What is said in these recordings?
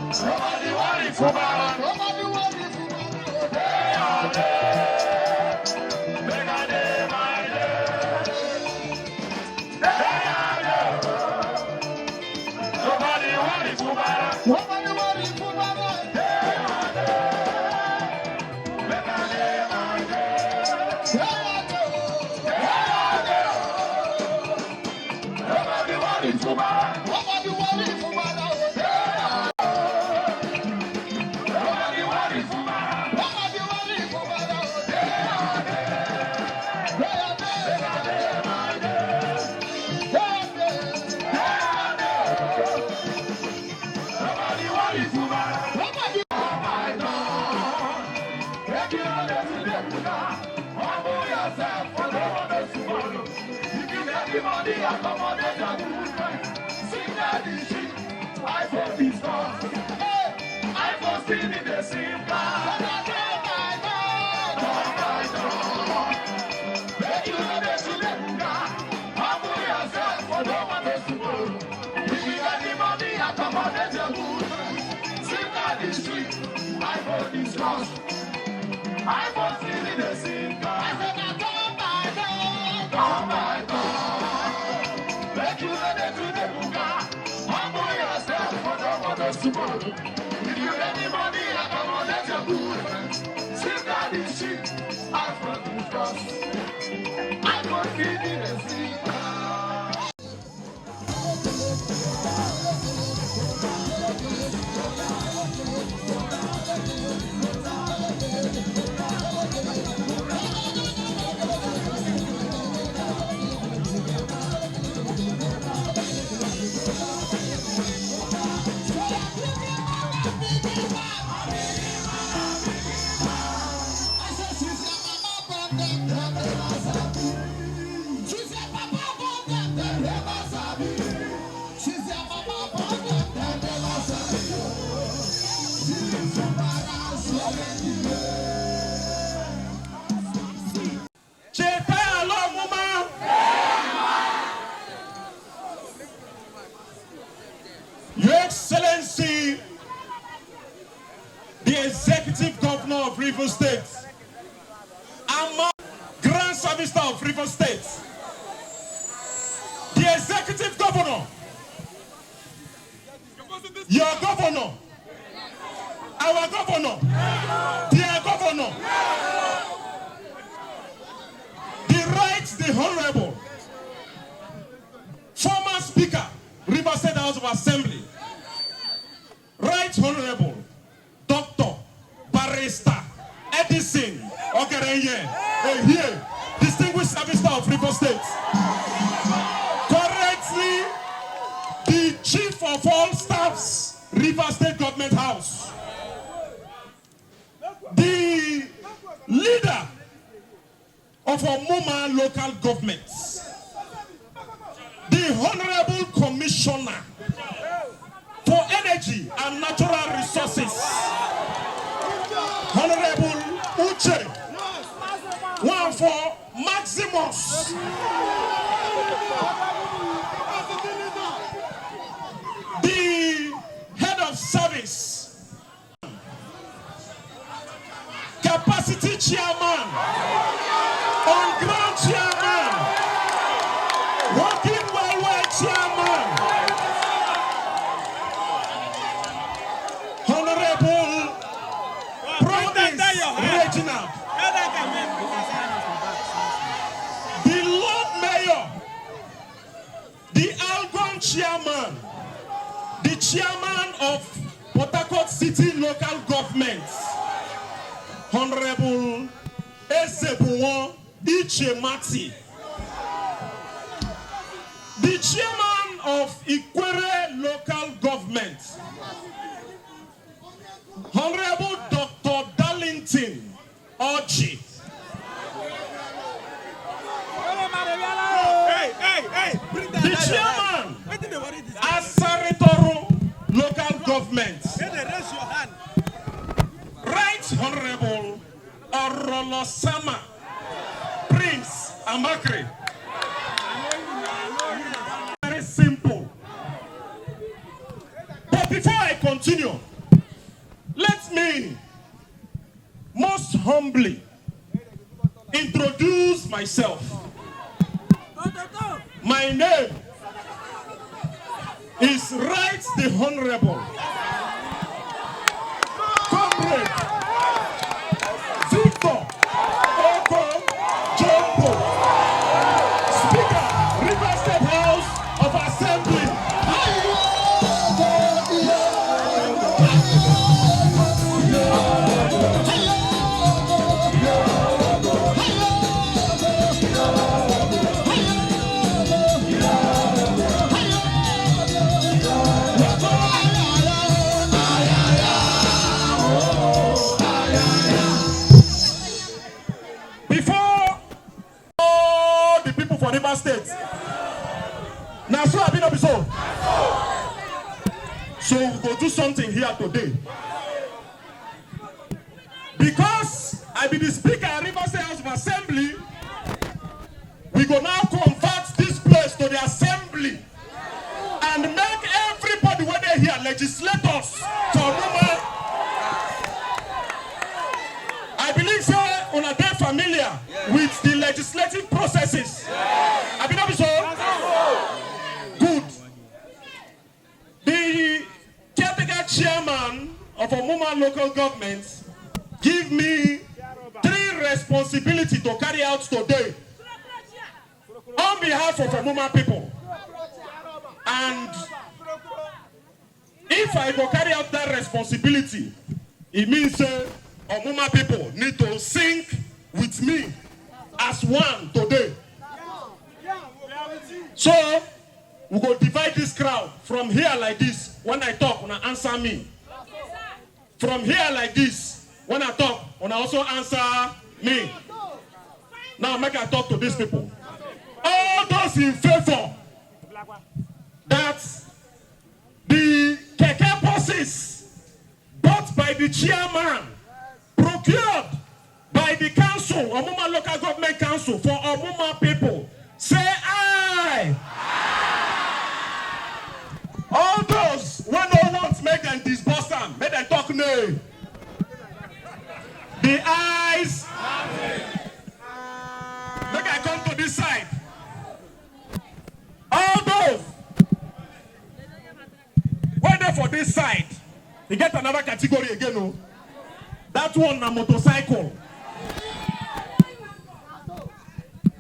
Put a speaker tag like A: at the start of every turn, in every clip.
A: Nobody worry Fubara. Nobody worry Fubara. They are there. Make a day my day. They are there. Nobody worry Fubara. Nobody worry Fubara. They are there. Make a day my day. They are there. Nobody worry Fubara. Nobody worry Fubara. I was in the same car. I said, oh my God. Make you ready to the buga. Humble yourself for the others tomorrow. If you any money, accommodate your good friends. Sing that is shit. I was in the cross. I was in the same car.
B: Your Excellency, the Executive Governor of Rivers State, and Grand Servitor of Rivers State, the Executive Governor, your Governor, our Governor, their Governor, the Right, the Honorable, former Speaker, Rivers State House of Assembly, Right Honorable Dr. Barrister Edison Ogerenye, here, Distinguished Servitor of Rivers State. Currently, the Chief of all Staffs, Rivers State Government House. The leader of Omuma local governments. The Honorable Commissioner for Energy and Natural Resources, Honorable Uche, one for Maximus, the Head of Service, Capacity Chairman, On Ground Chairman, Working Railway Chairman, Honorable Province Regional, the Lord Mayor, the Algon Chairman, the Chairman of Port Harcourt City Local Government, Honorable Ezebuwon Ichemati, the Chairman of Ikwere Local Government, Honorable Dr. Darlington Oji, the Chairman Asaritoro Local Government, Right Honorable Orolosama Prince Amakre. Very simple. But before I continue, let me most humbly introduce myself. My name is Right the Honorable Comrade Victor Oko-Jumbo, Speaker, Rivers State House of Assembly. State. Now, so I've been up so. So we go do something here today. Because I be the Speaker at Rivers State House of Assembly, we go now convert this place to the assembly and make everybody when they here legislators for women. I believe so on a day familiar with the legislative processes. Have you not been so? Good. The caretaker chairman of a Muma local government give me 3 responsibilities to carry out today on behalf of Muma people. And if I go carry out that responsibility, it means Muma people need to sync with me as one today. So we go divide this crowd from here like this. When I talk, when I answer me. From here like this. When I talk, when I also answer me. Now make I talk to these people. All those in favor that the keke buses bought by the chairman, procured by the council, Omuma Local Government Council for Omuma people, say aye. All those who don't want to make them disburse them, make them talk no. The ayes. Make I come to this side. All those waiting for this side, you get another category again. No? That one a motorcycle.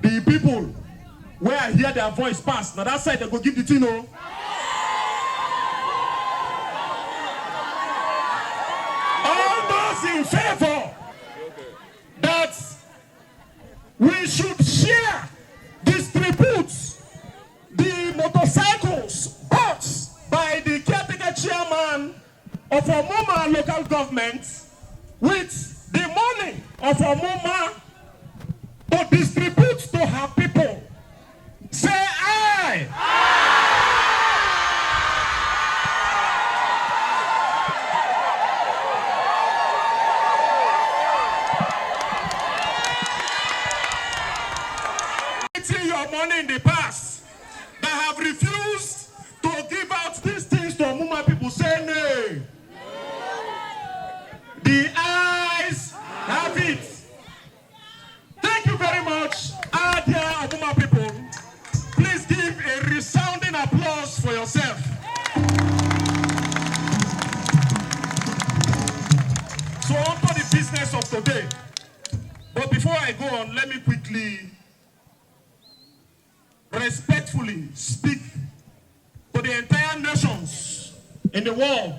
B: The people where I hear their voice pass, now that side they go give the thing. No? All those in favor that we should share, distribute the motorcycles bought by the caretaker chairman of Omuma local government with the money of Omuma to distribute to her people. Say aye. Your money in the past that have refused to give out these things to Omuma people, say no. The eyes have it. Thank you very much, our dear Omuma people. Please give a resounding applause for yourself. So on to the business of today. But before I go on, let me quickly respectfully speak to the entire nations in the world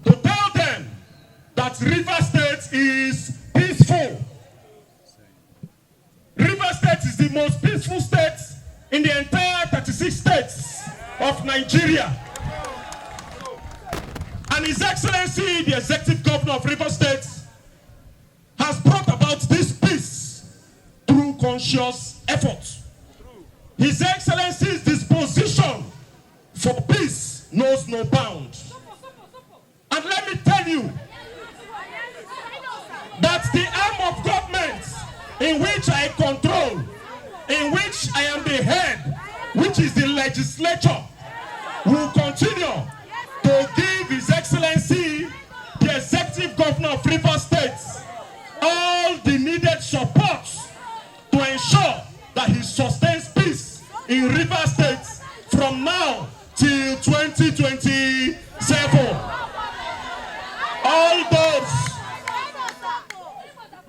B: to tell them that Rivers State is peaceful. Rivers State is the most peaceful state in the entire 36 states of Nigeria. And His Excellency, the Executive Governor of Rivers State, has brought about this peace through conscious effort. His Excellency's disposition for peace knows no bound. And let me tell you that the arm of government in which I control, in which I am the head, which is the legislature, will continue to give His Excellency, the Executive of Rivers State all the needed support to ensure that he sustains peace in Rivers State from now till 2027. All those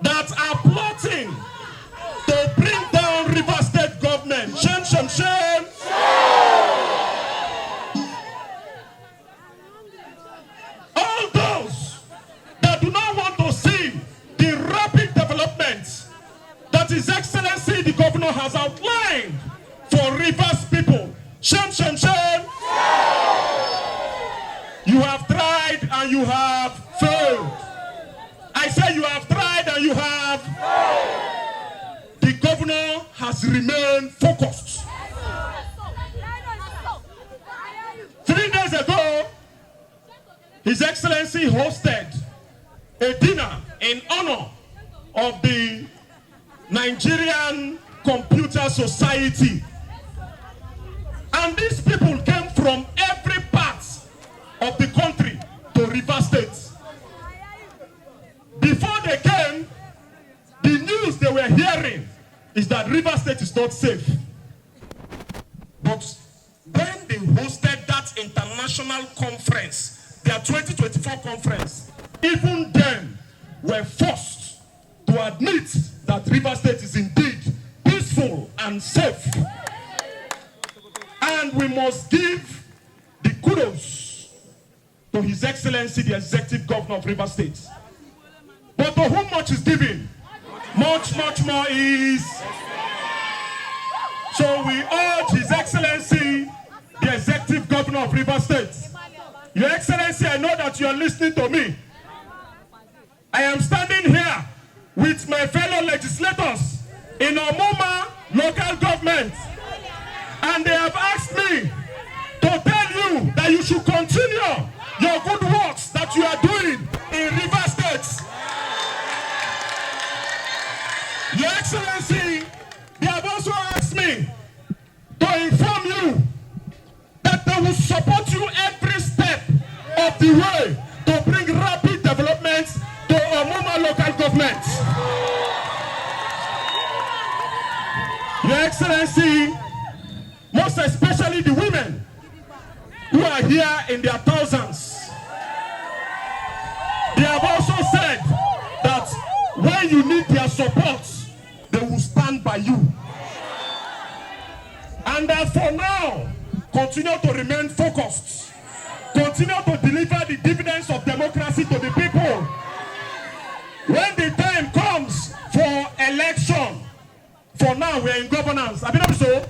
B: that are plotting to bring down Rivers State government, shame, shame, shame. All those that do not want to see the rapid development that His Excellency the Governor has outlined for Rivers people, shame, shame, shame. You have tried and you have failed. I say you have tried and you have failed. The governor has remained focused. 3 days ago, His Excellency hosted a dinner in honor of the Nigerian Computer Society. And these people came from every part of the country to Rivers State. Before they came, the news they were hearing is that Rivers State is not safe. But when they hosted that international conference, their 2024 conference, even them were forced to admit that Rivers State is indeed peaceful and safe. And we must give the kudos to His Excellency, the Executive Governor of Rivers State. But to whom much is given, much, much more is. So we urge His Excellency, the Executive Governor of Rivers State. Your Excellency, I know that you are listening to me. I am standing here with my fellow legislators in Omuma local government. And they have asked me to tell you that you should continue your good works that you are doing in Rivers State. Your Excellency, they have also asked me to inform you that they will support you every step of the way to bring rapid developments to Omuma local government. Your Excellency, most especially the women who are here in their thousands, they have also said that when you need their support, they will stand by you. And that for now, continue to remain focused. Continue to deliver the dividends of democracy to the people. When the time comes for election, for now we are in governance. Have you not so?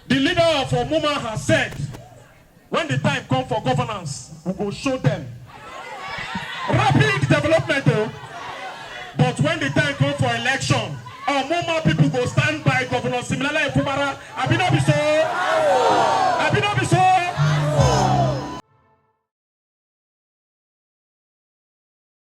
B: The leader of Omuma has said, when the time comes for governance, we will show them rapid development, but when the time comes for election, Omuma people go stand by Governor Fubara. Have you not so?